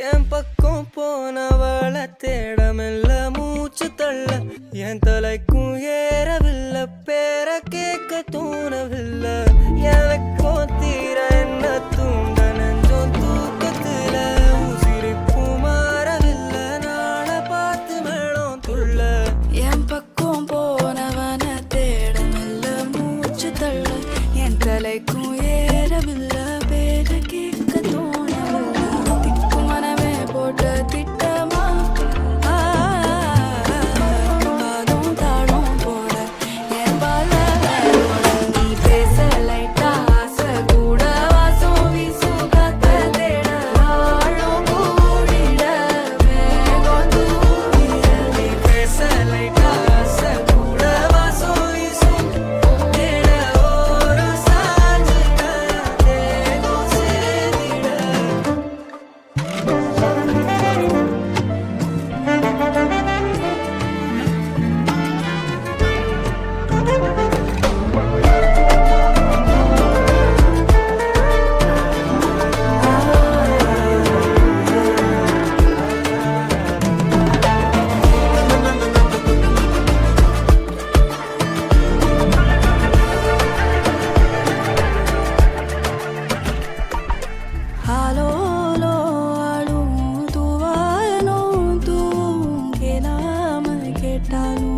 என் பக்கம் போனவள தேடமில்ல மூச்சு தள்ள என் தலைக்கும் ஏறவில்லை பேர கேட்க தோணவில்லை எனக்கும் தீர என்ன தூண்ட நெஞ்சம் தூக்கத்துல உசிரிப்பு மாறவில்லை நாள பார்த்து மேளம் துள்ள என் பக்கம் போனவன தேடமில்ல மூச்சு தள்ள என் தலைக்கும் ஏறவில்லை பேர கேட்க தோணவில்லை திக்கு மனமே போட்ட திட்டமா பாதம் தாழும் போல என் பால நீ பேச லைட்டா ஆசை கூட வாசம் வீசும் காத்த தேட ஆழம் கூடிட மேகம் தூவிட நீ பேச லைட்டா ஆசை கூட வாசம் வீசும் தேட ஓரம் சாஞ்சிட தேகம் சேர்ந்திட Halolo alu tuvaano tu kelama ketalu